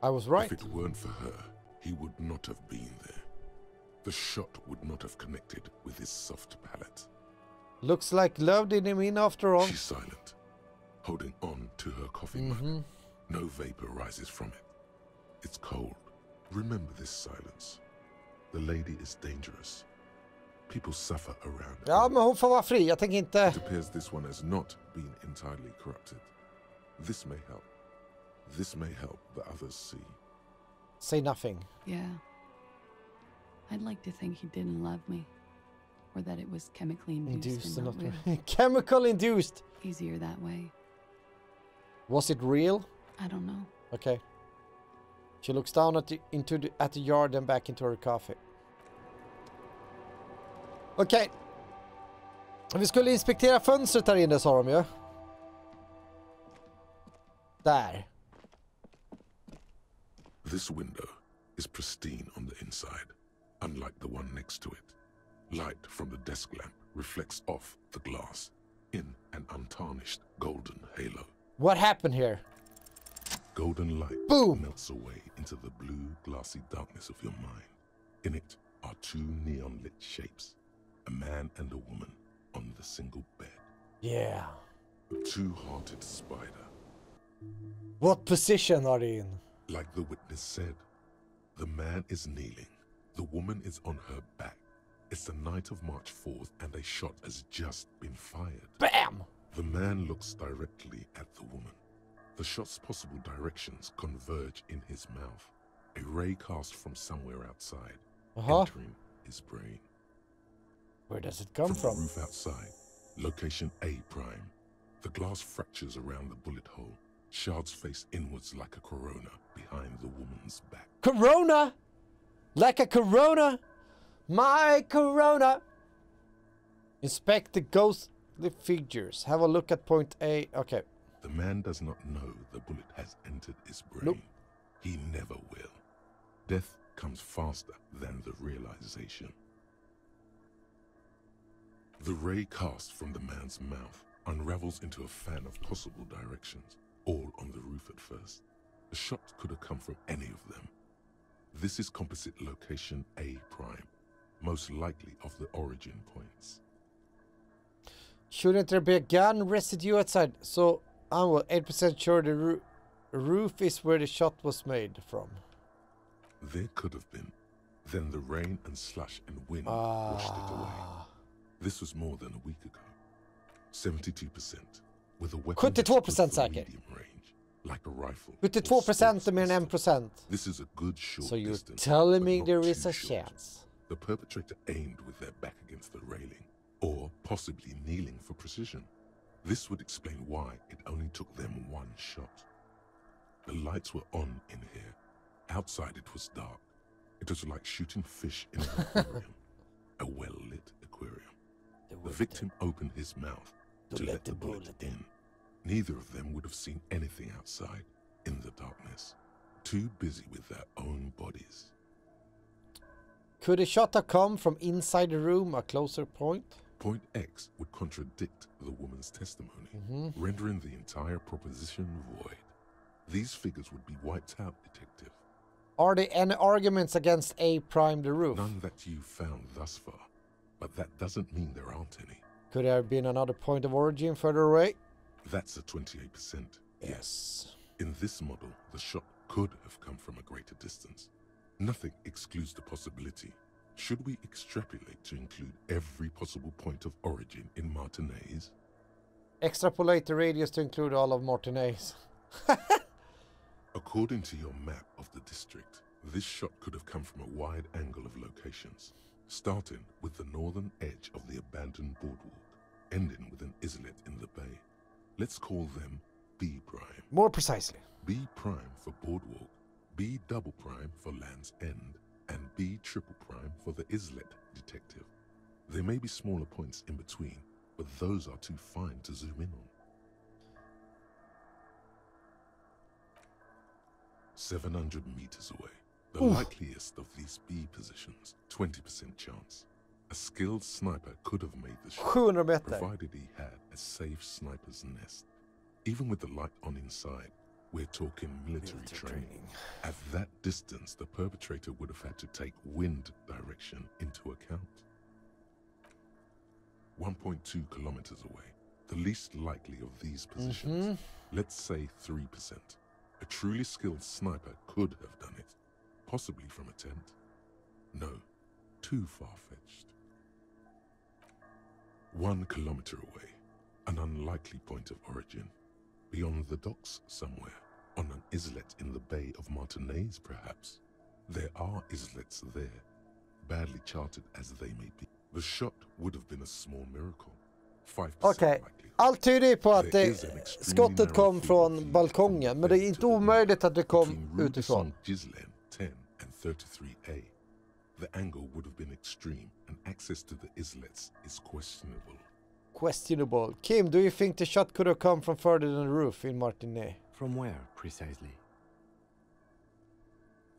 I was right. If it weren't for her, he would not have been there. The shot would not have connected with his soft palate. Looks like love did him in after all. She's silent, holding on to her coffee mug. No vapor rises from it. It's cold. Remember this silence. The lady is dangerous. People suffer around her. Ja, men hon får vara fri. Jag tänker inte... It appears this one has not been entirely corrupted. This may help. This may help the others see. Say nothing. Yeah. I'd like to think he didn't love me. Or that it was chemically induced and not real. Chemical induced! Easier that way. Was it real? I don't know. Okay. She looks down at the yard and back into her coffee. Okej. Vi skulle inspektera fönstret här inne, sa de ju. Där. This window is pristine on the inside, unlike the one next to it. Light from the desk lamp reflects off the glass in an untarnished golden halo. What happened here? Golden light Boom! melts away into the blue, glassy darkness of your mind. In it are two neon-lit shapes, a man and a woman on the single bed. Yeah. A two-hearted spider. What position are they in? Like the witness said, the man is kneeling, the woman is on her back. It's the night of March 4th and a shot has just been fired. BAM! The man looks directly at the woman. The shot's possible directions converge in his mouth. A ray cast from somewhere outside, entering his brain. Where does it come From from? the roof outside, location A prime. The glass fractures around the bullet hole. Shards face inwards like a corona behind the woman's back. Corona? Like a corona? My corona! Inspect the ghostly figures. Have a look at point A. Okay. The man does not know the bullet has entered his brain. Nope. He never will. Death comes faster than the realization. The ray cast from the man's mouth unravels into a fan of possible directions, all on the roof at first. The shot could have come from any of them. This is composite location A prime, most likely of the origin points. Shouldn't there be a gun residue outside? So I'm 8% sure the roof is where the shot was made from. There could have been. Then the rain and slush and wind washed it away. This was more than a week ago. 72%. With a weapon 72% säker. medium range, like a rifle. 72% är mer än 1%. This is a good short So you're distance, telling but me not there is too a short. chance. The perpetrator aimed with their back against the railing, or possibly kneeling for precision. This would explain why it only took them one shot. The lights were on in here. Outside it was dark. It was like shooting fish in an aquarium. A well-lit aquarium. The victim opened his mouth to let the bullet in. Neither of them would have seen anything outside in the darkness. Too busy with their own bodies. Could a shot have come from inside the room, a closer point? Point X would contradict the woman's testimony, rendering the entire proposition void. These figures would be wiped out, detective. Are there any arguments against A prime the roof? None that you've found thus far, but that doesn't mean there aren't any. Could there have been another point of origin further away? That's a 28%. Yes. In this model, the shot could have come from a greater distance. Nothing excludes the possibility. Should we extrapolate to include every possible point of origin in Martinez? Extrapolate the radius to include all of Martinez. According to your map of the district, this shot could have come from a wide angle of locations, starting with the northern edge of the abandoned boardwalk, ending with an islet in the bay. Let's call them B prime. More precisely. B prime for boardwalk, B double prime for Land's End, and B triple prime for the islet, detective. There may be smaller points in between, but those are too fine to zoom in on. 700 meters away. The likeliest of these B positions, 20% chance. A skilled sniper could have made the shot, 700 meter. provided he had a safe sniper's nest. Even with the light on inside, we're talking military training. A that distance, the perpetrator would have had to take wind direction into account. 1.2 kilometers away, the least likely of these positions, let's say 3%. A truly skilled sniper could have done it, possibly from a tent. No, too far-fetched. 1 kilometer away, an unlikely point of origin. Beyond the docks somewhere, on an islet in the Bay of Martinaise perhaps. There are islets there, badly charted as they may be. The shot would have been a small miracle. 5% Okej, allt tyder ju på att skottet kom från balkongen, men det är inte omöjligt att det kom utifrån. Gislen 10 and 33A. The angle would have been extreme, and access to the islets is questionable. Questionable. Kim, do you think the shot could have come from further than the roof in Martinaise? From where, precisely?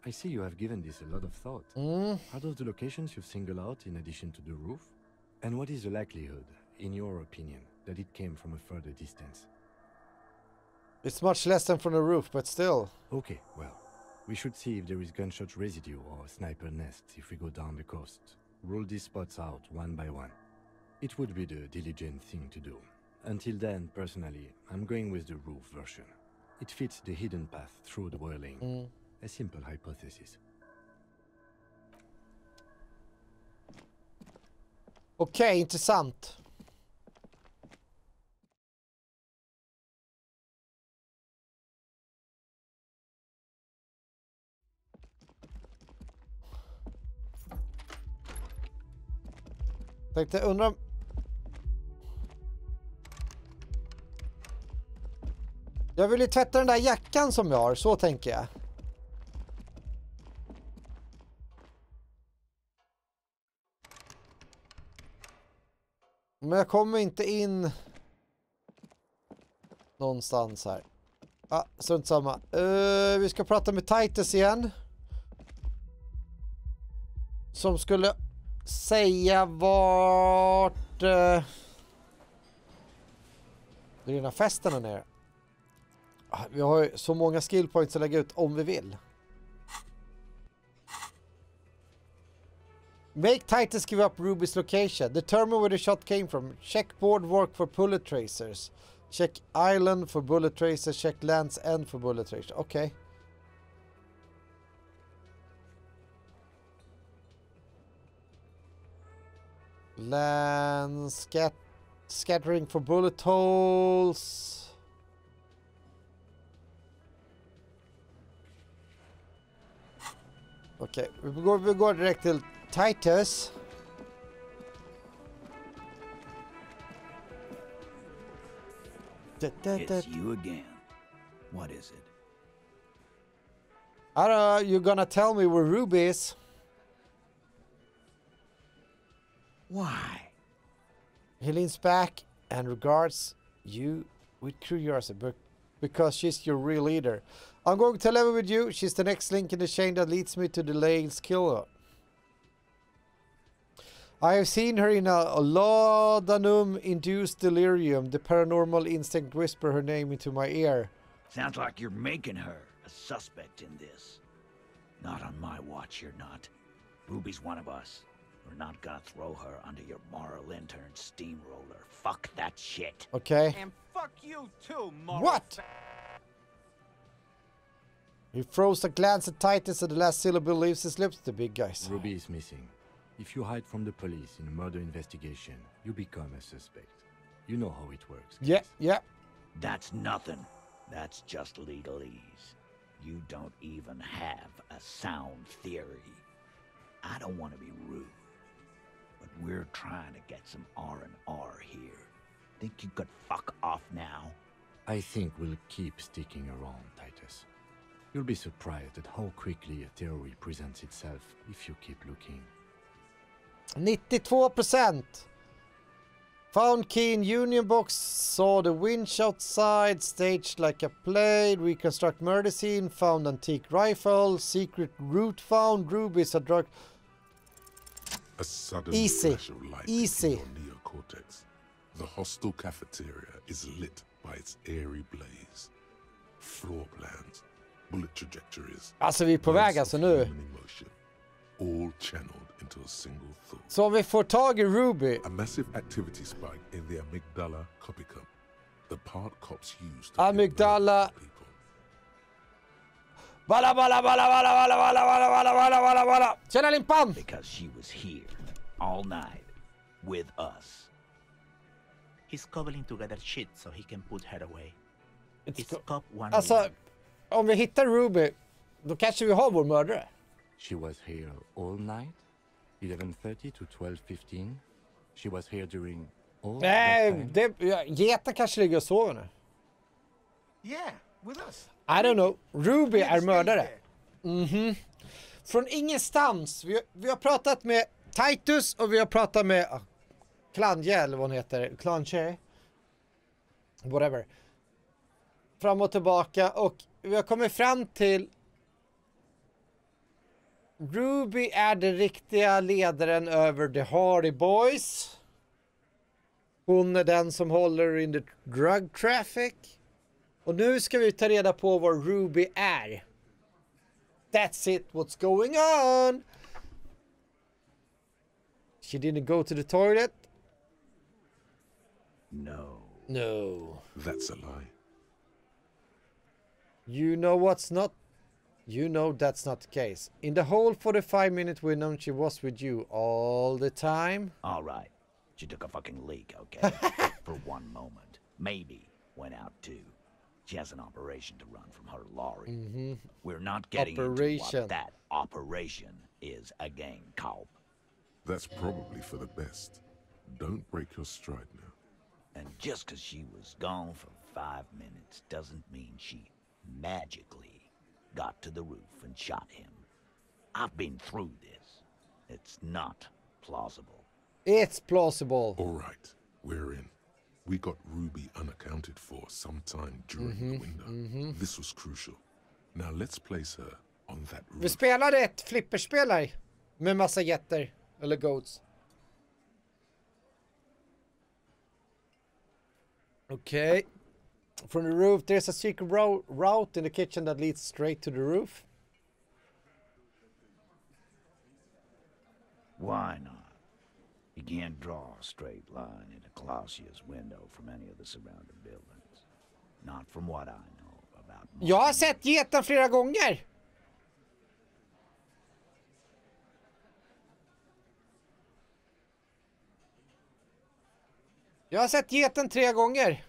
I see you have given this a lot of thought. Are those the locations you've singled out in addition to the roof? And what is the likelihood, in your opinion, that it came from a further distance? It's much less than from the roof, but still. Okay, well, we should see if there is gunshot residue or sniper nests if we go down the coast. Rule these spots out one by one. It would be the diligent thing to do. Until then, personally, I'm going with the roof version. It fits the hidden path through the whirling. A simple hypothesis. Okej, intressant. Tänkte undra. Jag vill ju tvätta den där jackan som jag har, så tänker jag. Men jag kommer inte in någonstans här. Ah, strunt samma. Vi ska prata med Titus igen. Som skulle säga vart det är den här festen här nere. Vi har ju så många skill points att lägga ut om vi vill. Make Titus give up Ruby's location. Determine where the shot came from. Check boardwalk for bullet tracers. Check island for bullet tracers. Check land's end for bullet tracers. Okej. Okay. Land scattering for bullet holes. Okej, okay. vi går direkt till Titus. It's you again. What is it? I don't know, you're gonna tell me where Ruby is. Why? He leans back and regards you with curiosity because she's your real leader. I'm going to level with you. She's the next link in the chain that leads me to the Lane's killer. I have seen her in a laudanum-induced delirium. The paranormal instinct whisper her name into my ear. Sounds like you're making her a suspect in this. Not on my watch, you're not. Ruby's one of us. We're not gonna throw her under your moral intern steamroller. Fuck that shit. Okay. And fuck you too, moral. What? He throws a glance at Titus and the last syllable leaves his lips. The big guys. Ruby is missing. If you hide from the police in a murder investigation, you become a suspect. You know how it works. Yeah, kids. yeah. That's nothing. That's just legalese. You don't even have a sound theory. I don't want to be rude, but we're trying to get some R&R here. Think you could fuck off now? I think we'll keep sticking around, Titus. You'll be surprised at how quickly a theory presents itself if you keep looking. 92%. Found key in Union box. Saw the winch outside. Staged like a play. Reconstruct murder scene. Found antique rifle. Secret route found. Ruby's a drug. A sudden Easy. flash of light Easy. in your neocortex. The hostel cafeteria is lit by its airy blaze. Floor plans, bullet trajectories. Alltså vi är på väg alltså nu. Human emotion, all channeled into a single thought. Så om vi får tag i Ruby. A massive activity spike in the amygdala copycat, the part cops use Amygdala. to people. Balla, balla, balla, balla, balla, balla, balla, balla, balla, balla, balla. Tjena Limpan! Because she was here all night with us. He's cobbling together shit so he can put her away. It's cop one. Alltså, om vi hittar Ruby, då kanske vi har vår mördare. She was here all night, 11:30 to 12:15. She was here during all Nej, that time. Geta kanske ligger och sover nu. Yeah, with us. I don't know. Ruby är mördare. Från ingenstans. Vi har pratat med Titus och vi har pratat med Klanje eller vad hon heter. Klanje. Whatever. Fram och tillbaka och vi har kommit fram till Ruby är den riktiga ledaren över The Hardy Boys. Hon är den som håller in the drug traffic. Och nu ska vi ta reda på vad Ruby är. That's it, what's going on? She didn't go to the toilet? No. No. That's a lie. You know that's not the case. In the whole 45-minute window, she was with you all the time. All right. She took a fucking leak, okay? For one moment. Maybe went out too. She has an operation to run from her lorry. We're not getting into Operation. what that operation is again, Cop. That's probably for the best. Don't break your stride now. And just because she was gone for 5 minutes doesn't mean she magically got to the roof and shot him. I've been through this. It's not plausible. It's plausible. All right, we're in. We got Ruby unaccounted for sometime during the window. This was crucial. Now let's place her on that Vi roof. spelade ett flipperspel här med massa jätter eller goats. Okay. From the roof there's a secret route in the kitchen that leads straight to the roof. Why not? You can't draw a straight line in a Clausius window from any of the surrounding buildings. Not from what I know about... Jag har sett geten flera gånger. Jag har sett geten 3 gånger.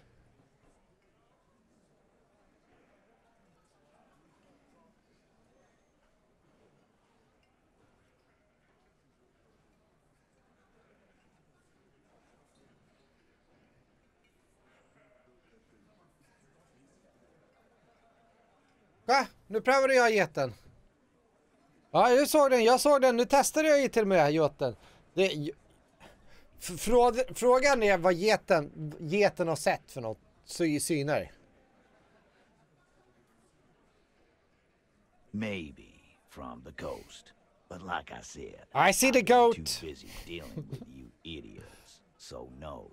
Va? Nu prövade jag geten. Ja, jag såg den. Nu testade jag ju till och med geten. Frågan är vad geten har sett för något syner. Maybe from the coast. But like I said, I see the I've been goat. too busy dealing with you idiots. So no,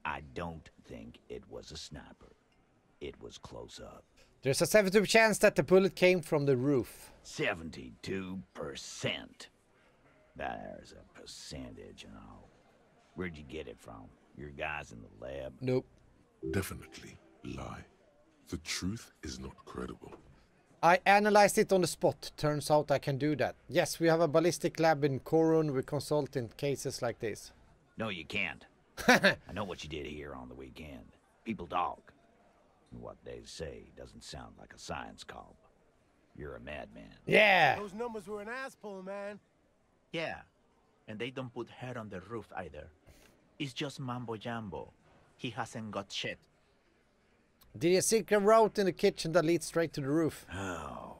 I don't think it was a sniper. It was close up. There's a 72% chance that the bullet came from the roof. 72%. There's a percentage and all. Where'd you get it from? Your guys in the lab? Nope. Definitely lie. The truth is not credible. I analyzed it on the spot. Turns out I can do that. Yes, we have a ballistic lab in Korun. We consult in cases like this. No, you can't. I know what you did here on the weekend. People talk. And what they say doesn't sound like a science cop. You're a madman. Yeah! Those numbers were an asshole, man. Yeah, and they don't put her on the roof either. It's just mambo jumbo. He hasn't got shit. There's a secret route in the kitchen that leads straight to the roof. Oh.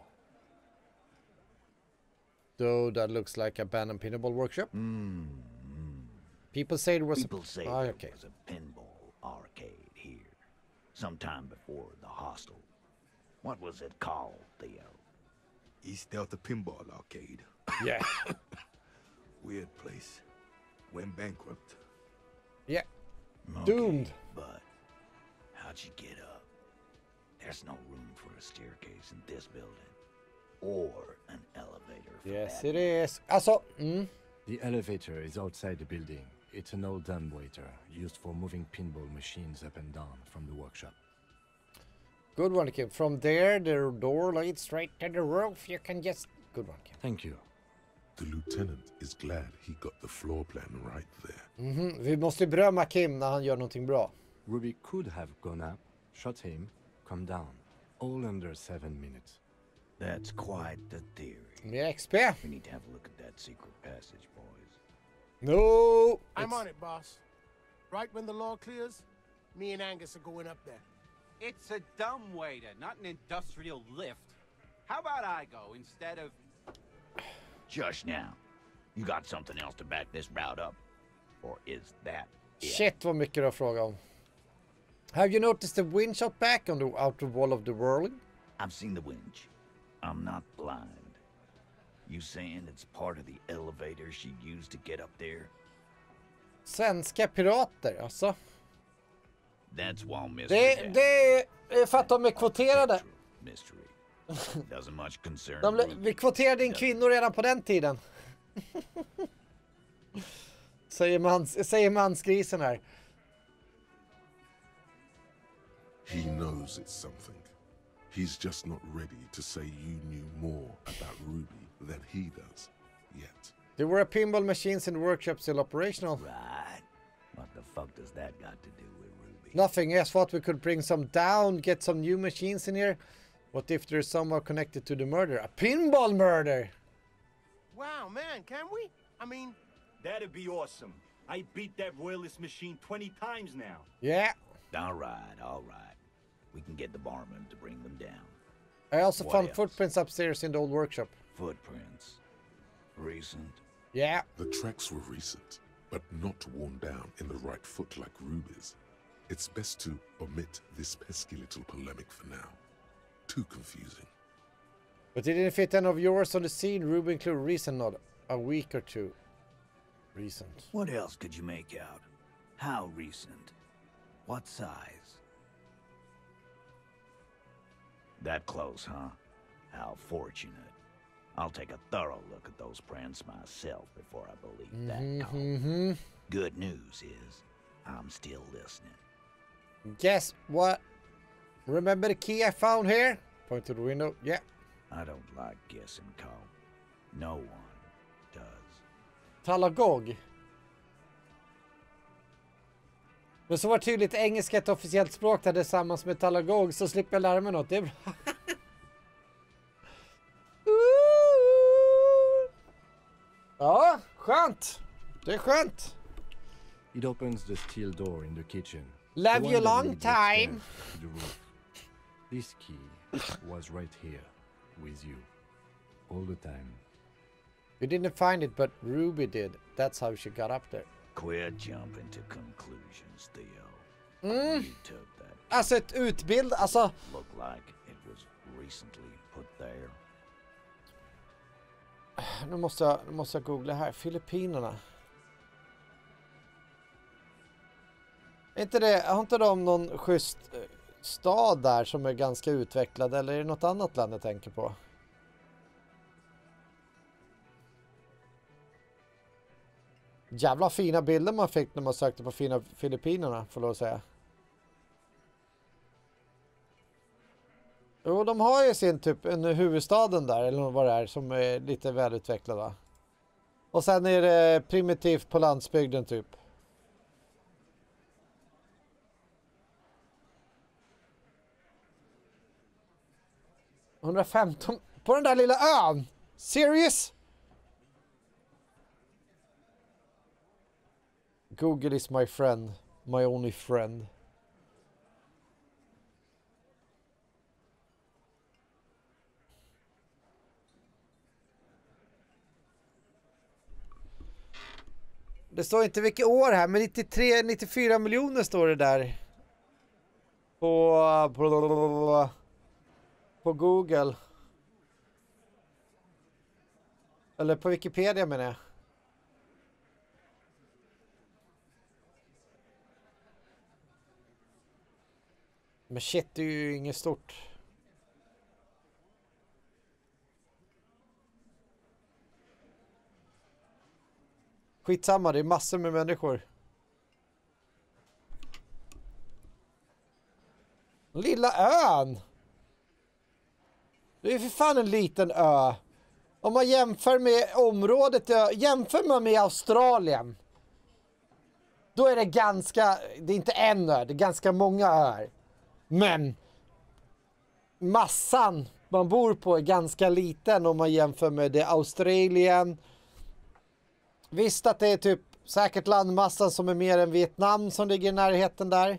Though that looks like abandoned pinball workshop. People say it was People say Oh, there okay. was a pinball arcade here. Sometime before the hostel. What was it called, Theo? East Delta Pinball Arcade. Yeah. Weird place. Went bankrupt. Yeah. Okay, Doomed. But how'd you get up? There's no room for a staircase in this building. Or an elevator for Yes, that it is. Alltså, The elevator is outside the building. It's an old dumbwaiter used for moving pinball machines up and down from the workshop. Good one, Kim. From there, the door leads straight to the roof. You can just... Good one, Kim. Thank you. The lieutenant is glad he got the floor plan right there. Vi måste berömma Kim när han gör någonting bra. Ruby could have gone up, shot him, come down. All under 7 minutes. That's quite the theory. Mer XP. We need to have a look at that secret passage, boys. No! I'm on it, boss. Right when the law clears, me and Angus are going up there. It's a dumbwaiter, not an industrial lift. How about I go instead of... Just now. You got something else to back this route up? Or is that it? Shit vad mycket du har frågat om. Have you noticed the winch out back on the outer wall of the world? I've seen the winch. I'm not blind. You saying it's part of the elevator she used to get up there? Svenska pirater, alltså. That's why mystery. Det är för att de är kvoterade. Mystery. Doesn't much concern. Vi kvoterade in kvinnor redan på den tiden. säger mansgrisen här. He knows it's something. He's just not ready to say you knew more about Ruby than he does yet. There were pinball machines in the workshop still operational. Right. What the fuck does that got to do with Ruby? Nothing. I thought we could bring some down, get some new machines in here. What if there's someone connected to the murder? A pinball murder! Wow, man, can we? I mean... That'd be awesome. I beat that royalist machine 20 times now. Yeah. All right. We can get the barman to bring them down. I also What found else? footprints upstairs in the old workshop. Footprints. Recent. Yeah. The tracks were recent, but not worn down in the right foot like Ruby's. It's best to omit this pesky little polemic for now. Too confusing. But it didn't fit any of yours on the scene. Ruby included recent, not a week or two. Recent. What else could you make out? How recent? What size? That close, huh? How fortunate. I'll take a thorough look at those prints myself before I believe that talk. Good news is, I'm still listening. Guess what? Remember the key I found here? Point to the window. Yeah. I don't like guessing, Cole. No one does. Talagog. Men så var tydligt engelska ett officiellt språk där tillsammans med talagog, så slipper jag lära mig något. Det är bra. Ja, skönt. Det är skönt. It opens the steel door in the kitchen. Love The you one that long leads time. upstairs to the roof. This key was right here with you all the time. You didn't find it, but Ruby did. That's how she got up there. Quit jumping to conclusions, Theo. You took that. Alltså ett utbild, alltså... Looked like it was recently put there. Nu måste jag googla här. Filippinerna. Inte det, har inte de någon schysst stad där som är ganska utvecklad, eller är det något annat land jag tänker på? Jävla fina bilder man fick när man sökte på fina Filippinerna, får jag säga. Jo, de har ju sin typ en huvudstaden där, eller vad det är, som är lite välutvecklad, va? Och sen är det primitivt på landsbygden typ. 115 på den där lilla ön. Serious? Google is my friend. My only friend. Det står inte vilket år här, men 94 miljoner står det där. På Google. Eller på Wikipedia menar jag. Men shit, det är ju inget stort. Skitsamma, det är massor med människor. Lilla ön. Det är för fan en liten ö. Om man jämför med området, jämför man med Australien. Då är det ganska, det är inte en ö, det är ganska många öar. Men massan man bor på är ganska liten om man jämför med det Australien. Visst att det är typ säkert landmassan som är mer än Vietnam som ligger i närheten där.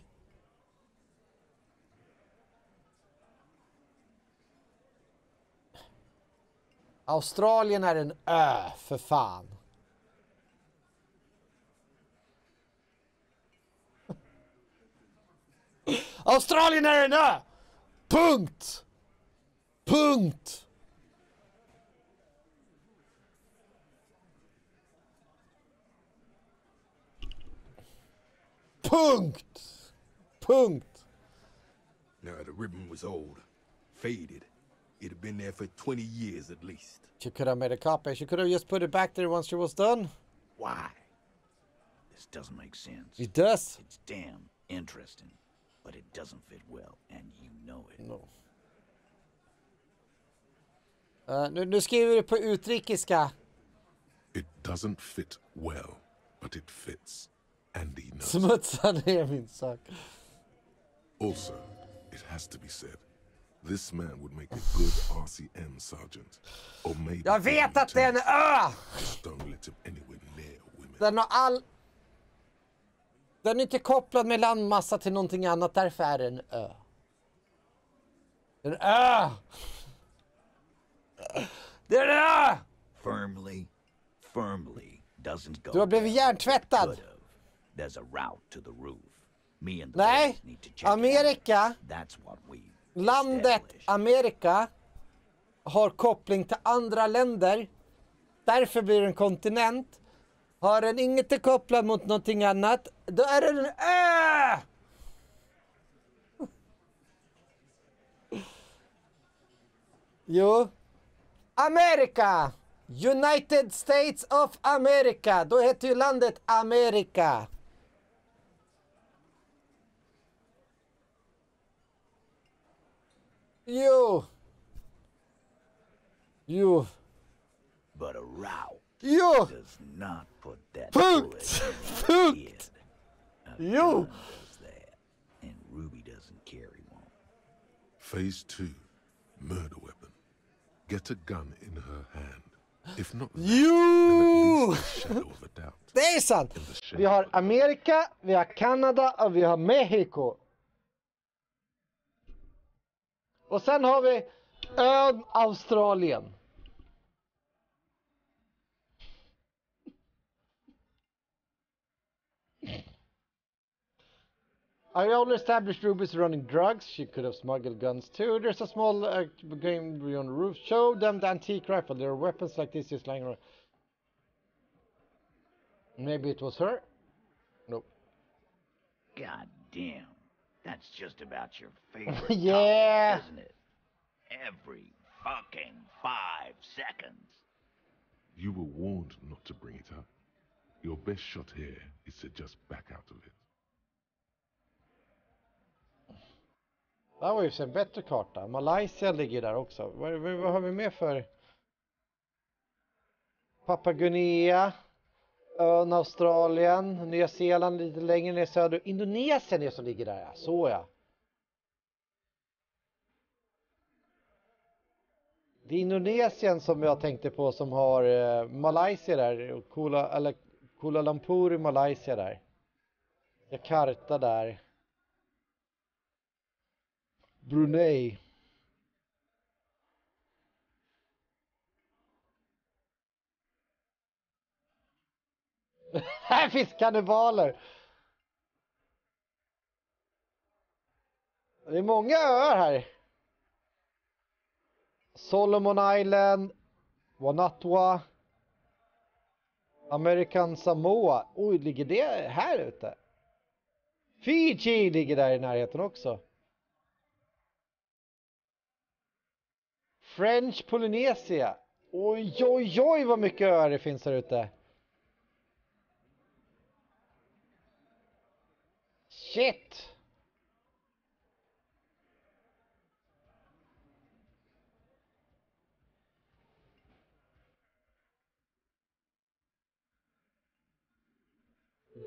Australien är en ö, för fan. Australien är en ö! Punkt! Punkt! Punkt! Punkt! Now, the ribbon was old, faded. It had been there for 20 years at least. She could have made a copy. She could have just put it back there once she was done. Why? This doesn't make sense. It does. It's damn interesting, but it doesn't fit well, and you know it. No. Nu skriver du på utrikiska. It doesn't fit well, but it fits. And he knows. Smutsen är min sak. Also, it has to be said, this man would make a good RCM sergeant. Or maybe Jag vet att det är en ö! just don't let him anywhere near women. Den är inte kopplad med landmassa till någonting annat, därför är det en ö. En ö! Det är en ö! Firmly doesn't go. Du har blivit hjärntvättad. There's a route to the roof. Me and the Nej, boys need to check Amerika, it out. That's what we landet established. Amerika har koppling till andra länder. Därför blir det en kontinent. Har den inget kopplad mot någonting annat, då är det en ö! Jo. Amerika! United States of America. Då heter ju landet Amerika. Jo. But a route does not put that Punkt. Punkt. Jo. And Ruby doesn't carry one. Phase 2, murder weapon. Get a gun in her hand. If not that, then at least a shadow of a doubt. Det är sant. Vi har Amerika, vi har Kanada och vi har Mexiko. Och sen har vi ön Australien. I only established Ruby's running drugs. She could have smuggled guns too. There's a small game on the roof. Show them the antique rifle. There are weapons like this just lying around. Maybe it was her? Nope. God damn. That's just about your favorite Yeah. topic, isn't it? Every fucking 5 seconds. You were warned not to bring it up. Your best shot here is to just back out of it. Det här var ju en bättre karta. Malaysia ligger där också. Vad har vi med för? Papua Guinea, ön Australien, Nya Zeeland lite längre ner söder. Indonesien är som ligger där. Ja, så ja. Det är Indonesien som jag tänkte på som har Malaysia där. Kuala Lumpur i Malaysia där. Jakarta där. Brunei. Här finns kannibaler. Det är många öar här. Solomon Island, Vanuatu, American Samoa. Oj, ligger det här ute? Fiji ligger där i närheten också. French Polynesia. Oj, oj, oj vad mycket öar det finns här ute. Shit.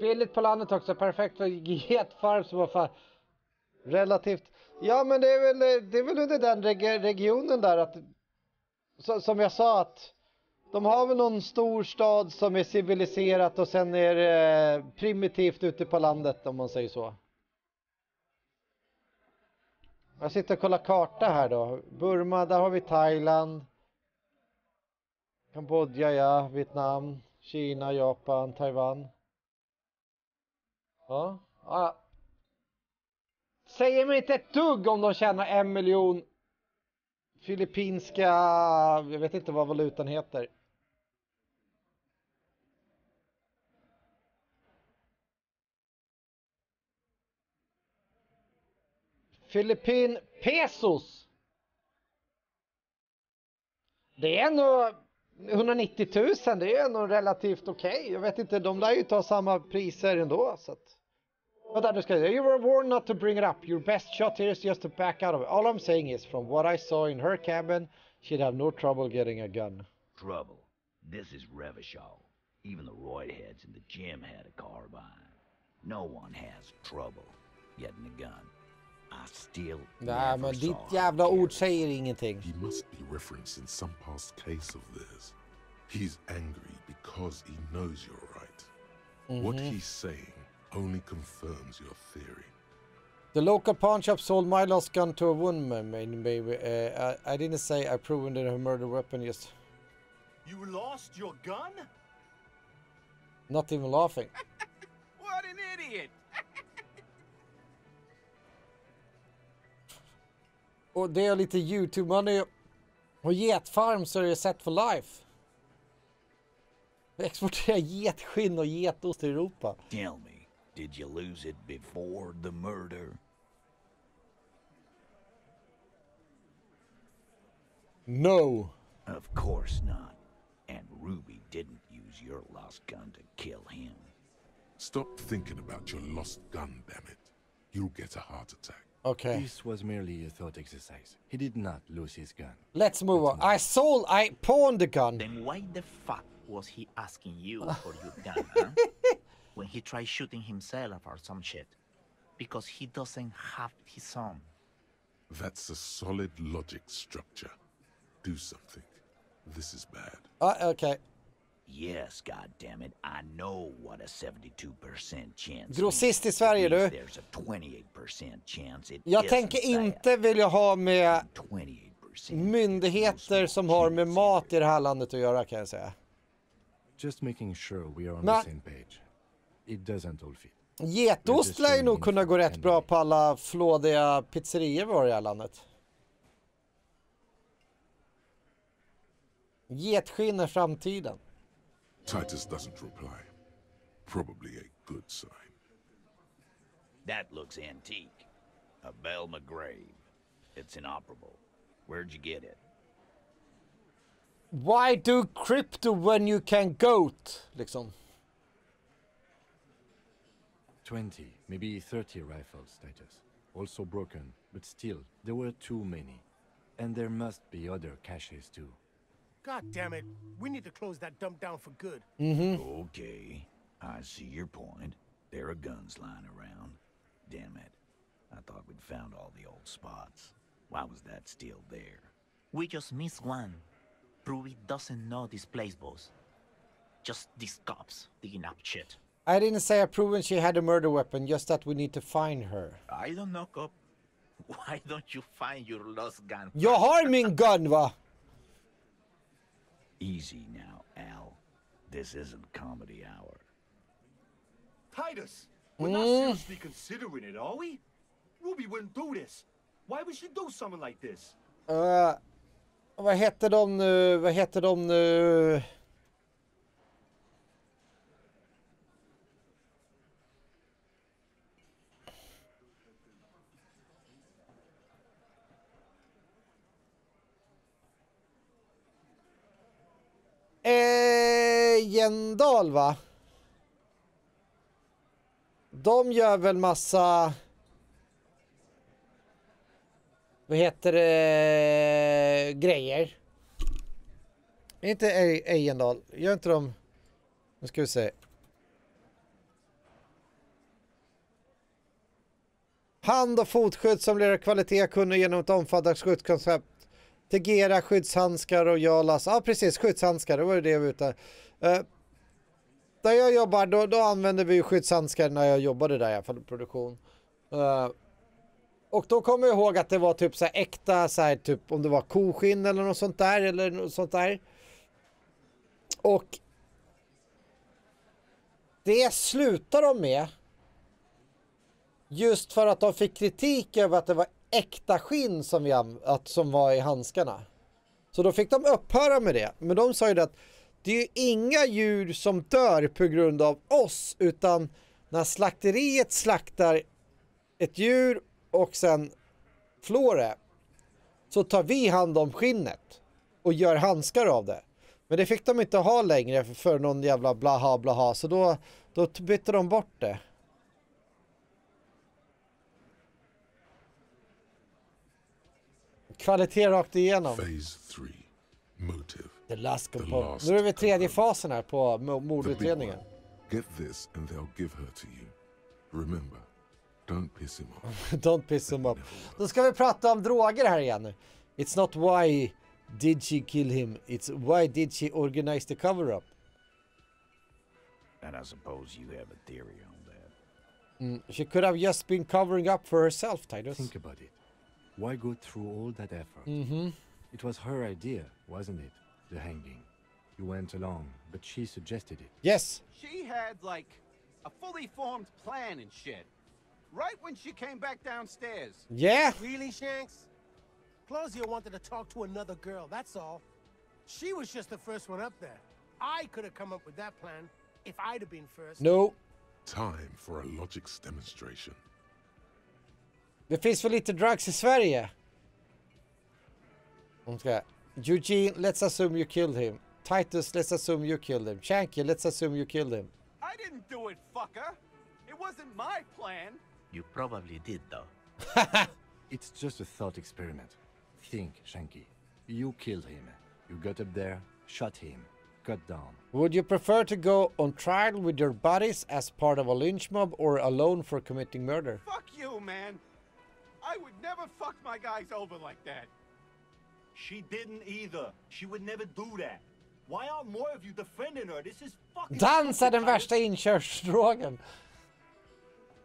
Billigt på landet också, perfekt för getfarm som var fan relativt. Ja, men det är väl under den regionen där att som jag sa att de har väl någon stor stad som är civiliserat och sen är det primitivt ute på landet om man säger så. Jag sitter och kollar karta här då. Burma, där har vi Thailand. Kambodja, ja, Vietnam, Kina, Japan, Taiwan. Ja. Säger mig inte ett dugg om de tjänar 1 miljon filippinska, jag vet inte vad valutan heter. Filippin pesos. Det är nog 190 000, det är nog relativt okej. Jag vet inte, de lär ju ta samma priser ändå så att. Vänta, du ska säga, you were warned not to bring it up. Your best shot here is just to back out of it. All I'm saying is, from what I saw in her cabin, she'd have no trouble getting a gun. Trouble. This is Revachol. Even the roidheads in the gym had a carbine. No one has trouble getting a gun. I still Nej, men ditt jävla ord säger ingenting. He must be referencing some past case of theirs. He's angry because he knows you're right. What he's saying only confirms your theory. The local pawn shop sold my lost gun to a woman, baby. I didn't say I proven that her murder weapon just... You lost your gun? Not even laughing. What an idiot! Och det är lite YouTube, man är och getfarm så är det set for life. Vi exporterar getskinn och getost till Europa. Tell me, did you lose it before the murder? No. Of course not. And Ruby didn't use your lost gun to kill him. Stop thinking about your lost gun, damn it. You'll get a heart attack. Okay. This was merely a thought exercise. He did not lose his gun. Let's move on. I pawned the gun. Then why the fuck was he asking you for your gun, huh? When he tried shooting himself or some shit? Because he doesn't have his own. That's a solid logic structure. Do something. This is bad. Okay. Yes, goddammit, I know what a 72% chance. Grossist i Sverige, du. There's a 28% chance it Jag tänker inte vilja ha med 28% myndigheter som har med mat i det här landet att göra, kan jag säga. Just making sure we are on the same page. It doesn't all fit. Getost lär ju nog kunna gå rätt bra på alla flådiga pizzerier var i det här landet. Getskinn är framtiden. Titus doesn't reply. Probably a good sign. That looks antique. A Bell McGrave. It's inoperable. Where'd you get it? Why do crypto when you can goat? Liksom. 20, maybe 30 rifles, Titus. Also broken, but still, there were too many. And there must be other caches too. God damn it. We need to close that dump down for good. Okay, I see your point. There are guns lying around. Damn it. I thought we'd found all the old spots. Why was that still there? We just missed one. Ruby doesn't know this place, boss. Just these cops digging up shit. I didn't say I've proven she had a murder weapon, just that we need to find her. I don't know, cop. Why don't you find your lost gun? Jag har min gun, va? Easy now, Al. This isn't comedy hour. Titus, we're not seriously considering it, are we? Ruby wouldn't do this. Why would she do something like this? Vad heter de nu? Ejendal, va? De gör väl massa... Vad heter det? Grejer. Inte Ejendal. Gör inte de... Nu ska vi se. Hand- och fotskydd som leder kvalitet kunde genom ett omfattande skyddskoncept. Tegera, skyddshandskar och jalas. Ja, precis. Skyddshandskar. Det var det jag var ute. Där jag jobbar, då använder vi skyddshandskar när jag jobbade där i alla fall i produktion. Och då kommer jag ihåg att det var typ så här äkta, så här, typ om det var koskinn eller något sånt där. Eller något sånt där. Och det slutar de med. Just för att de fick kritik över att det var äkta skinn som var i handskarna. Så då fick de upphöra med det. Men de sa ju att det är inga djur som dör på grund av oss. Utan när slakteriet slaktar ett djur och sen flår det, så tar vi hand om skinnet och gör handskar av det. Men det fick de inte ha längre för någon jävla blaha. Så då bytte de bort det. Kvalitet rakt igenom. Phase 3. Motive. The last component. Nu är vi tredje fasen här på mordutredningen. Get this and they'll give her to you. Remember, don't piss him off. Don't piss him off. Då ska vi prata om droger här igen. It's not why did she kill him. It's why did she organize the cover-up. And I suppose you have a theory on that. She could have just been covering up for herself, Titus. Think about it. Why go through all that effort? It was her idea, wasn't it? The hanging. You went along, but she suggested it. Yes. She had, like, a fully formed plan and shit. Right when she came back downstairs. Yeah. Really, Shanks? Claudia wanted to talk to another girl, that's all. She was just the first one up there. I could have come up with that plan if I'd have been first. No. Time for a logics demonstration. Det finns för lite drugs i Sverige. Eugene, let's assume you killed him. Titus, let's assume you killed him. Shanky, let's assume you killed him. I didn't do it, fucker. It wasn't my plan. You probably did, though. It's just a thought experiment. Think, Shanky. You killed him. You got up there, shot him, cut down. Would you prefer to go on trial with your buddies as part of a lynch mob or alone for committing murder? Fuck you, man. I would never fuck my guys over like that. She didn't either. She would never do that. Why aren't more of you defending her? This is fucking... Dans är den värsta inkörsdrogen.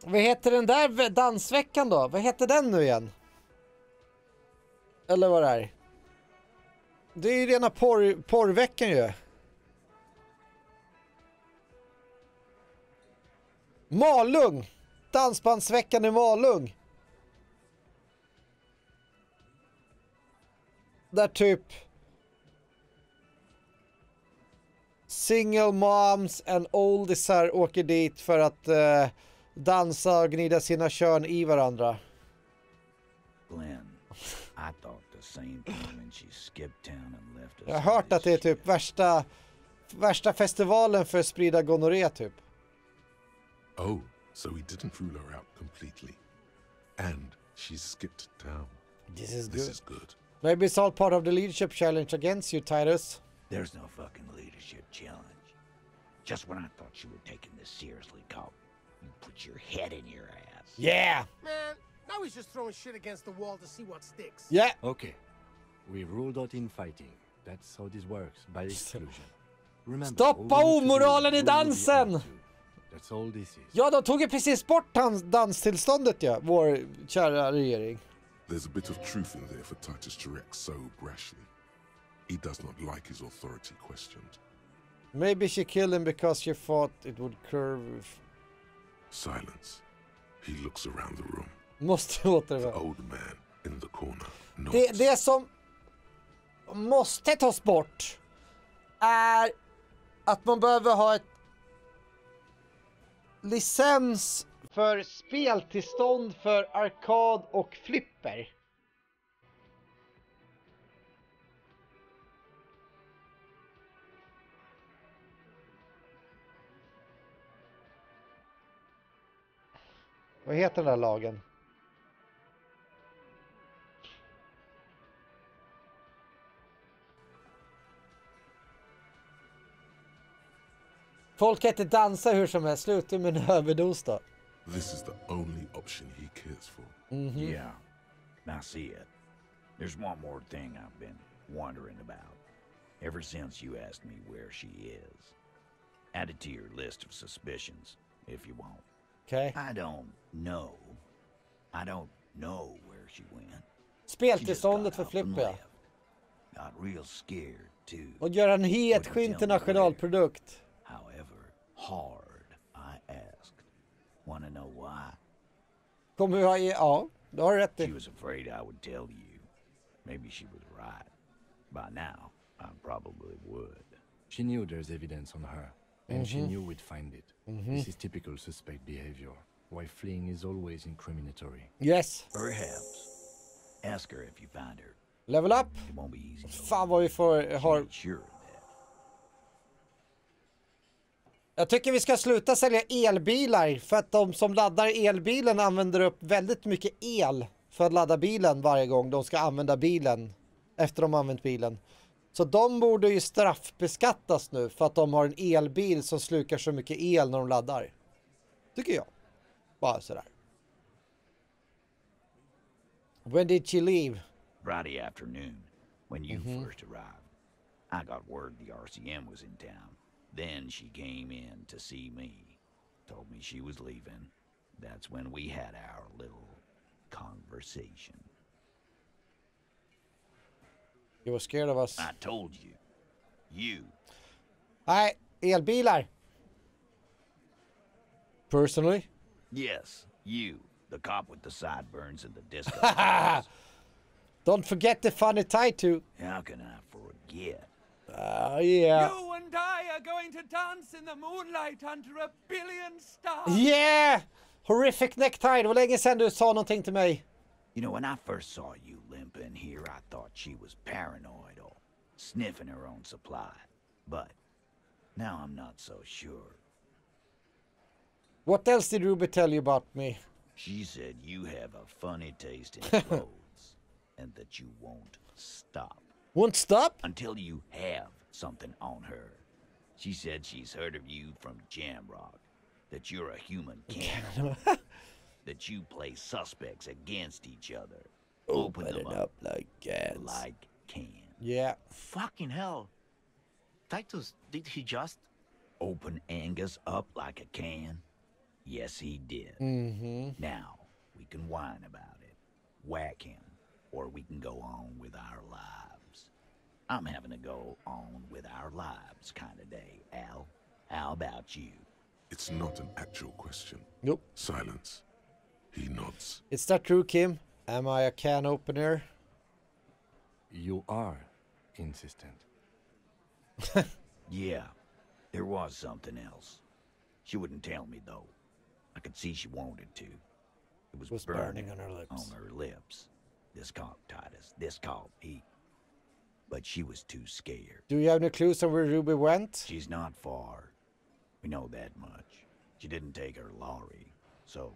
Vad heter den där dansveckan då? Vad heter den nu igen? Eller vad det är? Det är ju rena porrveckan ju. Malung! Dansbandsveckan i Malung. Där typ single moms and oldisar åker dit för att dansa och gnida sina kön i varandra. Glenn, I thought the same thing when she skipped town and left us. Jag har hört att det är typ värsta festivalen för att sprida gonorré typ. Oh, so he didn't rule her out completely. And she skipped town. This is good. Maybe it's all part of the leadership challenge against you, Titus. There's no fucking leadership challenge. Just when I thought you were taking this seriously, Cop, you put your head in your ass. Yeah! Man, now he's just throwing shit against the wall to see what sticks. Yeah! Okay. We ruled out infighting. That's how this works, by exclusion. Remember, Stoppa omoralen i dansen! That's all this is. Ja, de tog ju precis bort danstillståndet, ja, vår kära regering. There's a bit of truth in there for Titus to react so brashly. He does not like his authority questioned. Maybe she killed him because she thought it would curve. Silence. He looks around the room. Måste The återvända. old man in the corner. Det som måste tas bort är att man behöver ha ett licens för speltillstånd för arkad och flipper. Vad heter den där lagen? Folk kan inte dansa hur som helst. Sluta med en överdos då. This is the only option he cares for. Yeah, I see it. There's one more thing I've been wondering about. Ever since you asked me where she is. Add it to your list of suspicions, if you want. Okay. I don't know where she went. Speltillståndet för Flipper, ja. Got real scared too. Och göra en het internationalprodukt. However hard I asked. Wanna know why? Kommer jag ja, du har rätt She i. was afraid I would tell you. Maybe she was right. By now, I probably would. She knew there's evidence on her, and she knew we'd find it. This is typical suspect behavior. Why fleeing is always incriminatory. Yes. Perhaps. Ask her if you find her. Level up. It won't be easy. Fan vad vi får har. Sure of that. Jag tycker vi ska sluta sälja elbilar för att de som laddar elbilen använder upp väldigt mycket el för att ladda bilen varje gång de ska använda bilen efter de använt bilen. Så de borde ju straffbeskattas nu för att de har en elbil som slukar så mycket el när de laddar. Tycker jag. Bara sådär. When did she leave? Friday afternoon, when you first arrived. I got word the RCM was in town. Then she came in to see me. Told me she was leaving. That's when we had our little conversation. You were scared of us. I told you. You. Nej, elbilar. Personally? Yes, you. The cop with the sideburns and the disco. Don't forget the funny Titus. How can I forget? Yeah. You and I are going to dance in the moonlight under a billion stars. Yeah! Horrific necktie. Det var länge sedan du sa någonting till mig. You know, when I first saw you limping here, I thought she was paranoid or sniffing her own supply. But now I'm not so sure. What else did Ruby tell you about me? She said you have a funny taste in clothes and that you won't stop. Won't stop? Until you have something on her. She said she's heard of you from Jamrock, that you're a human cannibal, that you play suspects against each other. Open them up like cans. like cans. Yeah. Fucking hell. Titus, did he just... Open Angus up like a can? Yes, he did. Now, we can whine about it, whack him, or we can go on with our lives. I'm having to go on with our lives kind of day, Al. How about you? It's not an actual question. Nope. Silence. He nods. Is that true, Kim? Am I a can opener? You are insistent. Yeah, there was something else. She wouldn't tell me, though. I could see she wanted to. It was burning on her lips. On her lips. This caught Titus. This caught Pete. But she was too scared. Do you have any clues on where Ruby went? She's not far. We know that much. She didn't take her lorry, so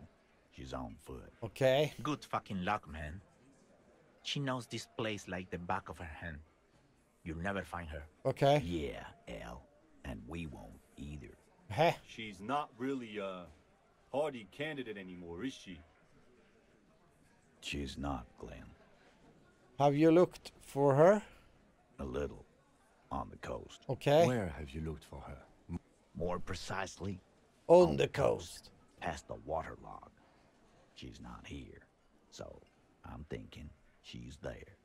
she's on foot. Okay. Good fucking luck, man. She knows this place like the back of her hand. You'll never find her. Okay. Yeah, Al. And we won't either. Heh. She's not really a hardy candidate anymore, is she? She's not, Glenn. Have you looked for her? A little. On the coast. Okay. Where have you looked for her? More precisely, On the coast. past the waterlock. She's not here. So, I'm thinking she's there.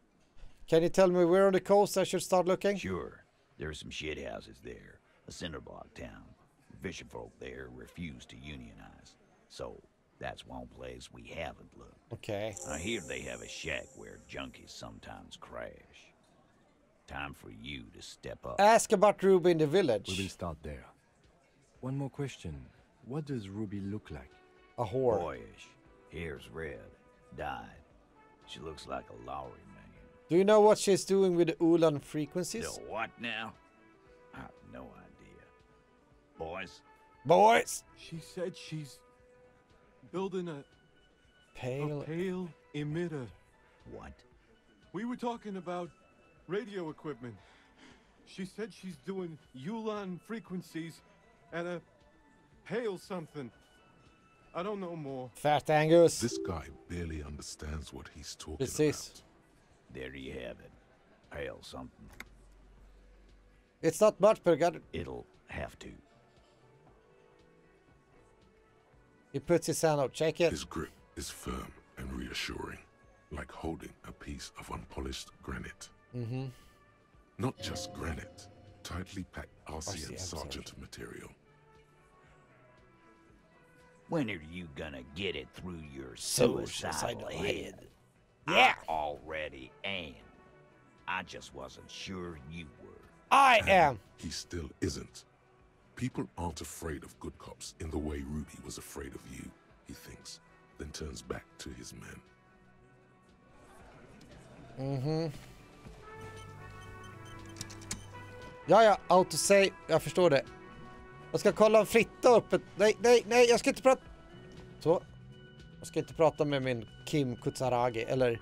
Can you tell me where on the coast I should start looking? Sure, there's some shit houses there. A cinder block town. Fisher folk there refuse to unionize. So, that's one place we haven't looked. Okay. I hear they have a shack where junkies sometimes crash. Time for you to step up. Ask about Ruby in the village. We will start there. One more question. What does Ruby look like? A whore. Boyish. Hair's red. Dyed. She looks like a Lowry man. Do you know what she's doing with the Ulan frequencies? The what now? I have no idea. Boys? Boys! She said she's building Pale. A pale emitter. What? We were talking about radio equipment. She said she's doing Ulan frequencies at a pale something. I don't know more. Fat Angus. This guy barely understands what he's talking Precis. about. There you have it. Pale something. It's not much, but I got it. It'll have to. He puts his hand out. Check it. His grip is firm and reassuring, like holding a piece of unpolished granite. Mm-hmm. Not just granite, tightly packed RC and RC, Sergeant material. When are you gonna get it through your Suicidal suicidal head? Yeah. I already am. I just wasn't sure you were. I And am. he still isn't. People aren't afraid of good cops in the way Ruby was afraid of you, he thinks, then turns back to his men. Mhm. Ja, autosave. Jag förstår det. Jag ska kolla en fritta öppet. Nej, jag ska inte prata. Så. Jag ska inte prata med min Kim Kutsaragi, eller...